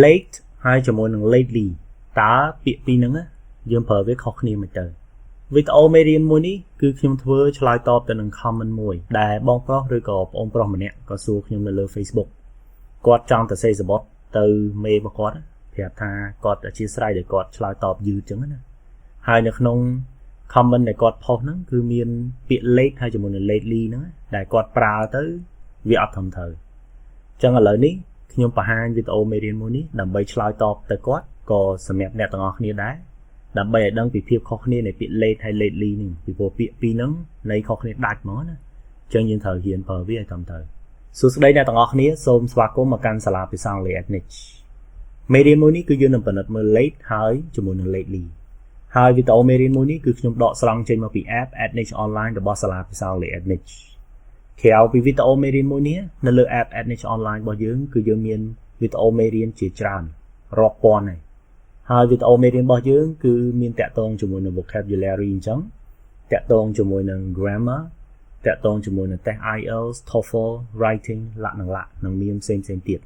late ហើយជាមួយនឹង lately តើពាក្យពីរហ្នឹងយើងប្រើវាខុសគ្នាមិនទៅវីដេអូមេរៀនមួយនេះគឺខ្ញុំធ្វើឆ្លើយតបទៅនឹង comment មួយដែលបងប្រុសឬក៏បងប្រុសម្នាក់ក៏សួរខ្ញុំនៅលើ Facebook គាត់ចង់ទៅសេសបុតទៅមេរបស់គាត់ប្រាប់ថាគាត់អធិស្ឋានដែលគាត់ឆ្លើយតបយឺតចឹងណាហើយនៅក្នុង comment ដែលគាត់ផុសហ្នឹងគឺមានពាក្យ late ហើយជាមួយនឹង lately ហ្នឹងដែលគាត់ប្រើទៅវាអត់ធំត្រូវចឹងឥឡូវនេះខ្ញុំបង្ហាញវីដេអូមេរៀនមួយនេះដើម្បីឆ្លើយតបទៅគាត់ក៏សម្រាប់អ្នកទាំងអស់គ្នាដែរដើម្បីឲ្យដឹងពីភាពខុសគ្នានៃពាក្យ late ហើយ lately នេះពីព្រោះពាក្យពីរហ្នឹងន័យខុសគ្នាដាច់ហ្មងណាចឹងយើងត្រូវរៀនប្រើវាឲ្យត្រឹមត្រូវសួស្តីអ្នកទាំងអស់គ្នាសូមស្វាគមន៍មកកាន់សាលាភាសាអង់គ្លេស Adniche មេរៀនមួយនេះគឺយើងនឹងពិនិត្យមើល late ហើយជាមួយនឹង lately ហើយវីដេអូមេរៀនមួយនេះគឺខ្ញុំដកស្រង់ចេញមកពី app Adniche online របស់សាលាភាសាអង់គ្លេស Adniche ក្រៅពីវីដេអូមេរៀនមួយនេះនៅលើ app Adniche online របស់យើងគឺយើងមានវីដេអូមេរៀនជាច្រើនរាប់ពាន់ហើយវីដេអូមេរៀនរបស់យើងគឺមានតាក់ទងជាមួយនឹង vocabulary អញ្ចឹងតាក់ទងជាមួយនឹង grammar តាក់ទងជាមួយនឹង test IELTS TOEFL writing លក្ខណៈនិងមានផ្សេងទៀត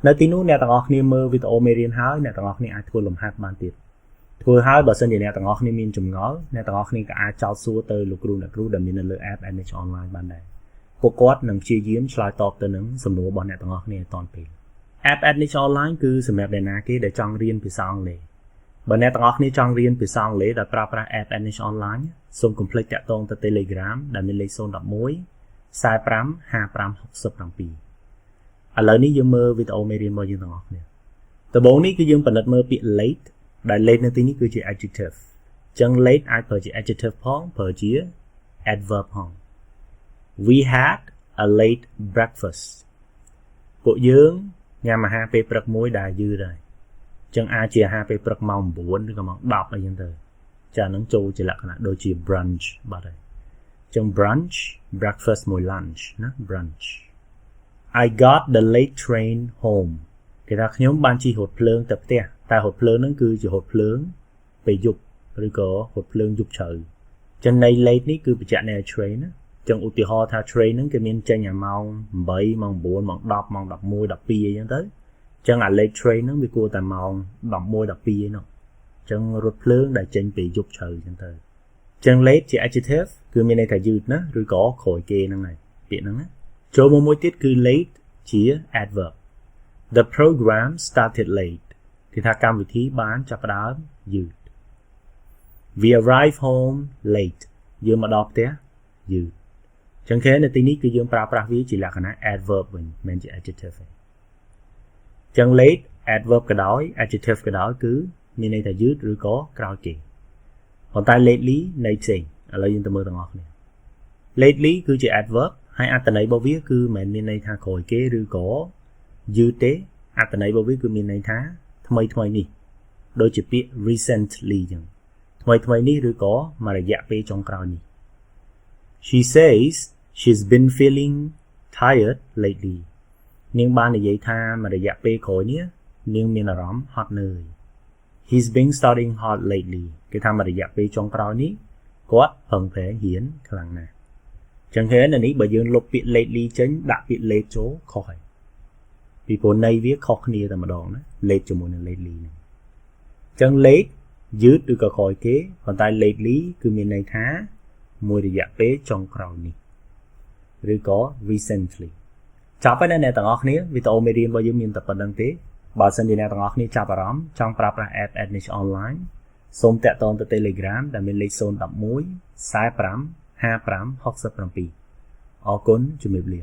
នៅទីនោះអ្នកទាំងអស់គ្នាមើលវីដេអូមេរៀនហើយអ្នកទាំងអស់គ្នាអាចធ្វើលំហាត់បានទៀតធ្វើហើយបើសិនជាអ្នកទាំងអស់គ្នាមានចម្ងល់អ្នកទាំងអស់គ្នាក៏អាចចោទសួរទៅលោកគ្រូអ្នកគ្រូដែលមាននៅលើ app Adniche online បានដែរពួកគាត់នឹងព្យាយាមឆ្លើយតបទៅនឹងសំណួររបស់អ្នកទាំងអស់គ្នាឲ្យទាន់ពេល app Adniche online គឺសម្រាប់អ្នកណាគេដែលចង់រៀនភាសាអង់គ្លេសបើអ្នកទាំងអស់គ្នាចង់រៀនភាសាអង់គ្លេសដោយប្រើប្រាស់ app Adniche online សូមកុំភ្លេចតាក់ទងទៅ Telegram ដែលមានលេខ011 45 55 67ឥឡូវនេះយើងមើលវីដេអូមេរៀនរបស់យើងទាំងអស់គ្នាដំបូងនេះគឺយើងពិនិត្យមើលពាក្យ late ដែល late នៅទីនេះគឺជា adjective អញ្ចឹង late អាចប្រើជា adjective ផងប្រើជា adverb ផង We had a late breakfast ពួកយើងញ៉ាំអាហារពេលព្រឹកមួយដែលយឺតហើយអញ្ចឹងអាចជាអាហារពេលព្រឹកម៉ោង9ឬក៏ម៉ោង10អីចឹងទៅចាហ្នឹងចូលជាលក្ខណៈដូចជា brunch បាត់ហើយអញ្ចឹង brunch breakfast មួយ lunch ណា brunch I got the late train home គេថាខ្ញុំបានជិះរថភ្លើងទៅផ្ទះតែរថភ្លើងហ្នឹងគឺជារថភ្លើងពេលយប់ឬក៏រថភ្លើងយប់ជ្រៅអញ្ចឹងន័យ late នេះគឺបញ្ជាក់នៅ train ណាចឹងឧទាហរណ៍ថា train ហ្នឹងគេមានចេញអាម៉ោង8ម៉ោង9ម៉ោង10ម៉ោង11 12អីចឹងទៅចឹងអា late train ហ្នឹងវាគួរតែម៉ោង11 12ឯនោះចឹងរថភ្លើងដែលចេញពីយប់ជ្រៅចឹងទៅចឹង late ជា adjective គឺមានន័យថាយឺតណាឬក៏ក្រោយគេហ្នឹងហើយពាក្យហ្នឹងណាចូលមកមួយទៀតគឺ late ជា adverb The program started late គឺថាកម្មវិធីបានចាប់ផ្ដើមយឺត We arrived home late យើងមកដល់ផ្ទះយឺតចឹងគេនៅទីនេះគឺយើងប្រើប្រាស់វាជាលក្ខណៈ adverb វិញមិនជា adjective ទេចឹង late adverb ក៏ដោយ adjective ក៏ដោយគឺមានន័យថាយឺតឬក៏ក្រោយគេប៉ុន្តែ lately ន័យផ្សេងឥឡូវយើងទៅមើលទាំងអស់គ្នា lately គឺជា adverb ហើយអត្ថន័យរបស់វាគឺមិនមានន័យថាក្រោយគេឬក៏យឺតទេអត្ថន័យរបស់វាគឺមានន័យថាថ្មីនេះដូចជាពាក្យ recently ចឹងថ្មីនេះឬក៏មួយរយៈពេលចុងក្រោយនេះ She says she's been feeling tired lately នាងបាននិយាយថាមួយរយៈពេលក្រោយនេះនាងមានអារម្មណ៍ហត់នឿយ He's been studying hard lately គេថាមួយរយៈពេលចុងក្រោយនេះគាត់ប្រឹងប្រែងរៀនខ្លាំងណាស់ចឹងហើយនៅនេះបើយើងលុបពាក្យ lately ចេញដាក់ពាក្យ late ចូលខុសហើយពីព្រោះន័យវាខុសគ្នាតែម្ដងណា late ជាមួយនឹង lately ហ្នឹងចឹង late យឺតឬក៏ក្រោយគេប៉ុន្តែ lately គឺមានន័យថាមួយរយៈពេលចុងក្រោយនេះឬក៏ recently ចាប់ហើយអ្នកទាំងអស់គ្នាវីដេអូមេរៀនរបស់យើងមានតែប៉ុណ្្នឹងទេបើសិនជាអ្នកទាំងអស់គ្នាចាប់អារម្មណ៍ចង់ប្រើប្រាស់ app Adniche online សូមតាក់ទងទៅ Telegram ដែលមានលេខ011 45 55 67អរគុណជំរាបលា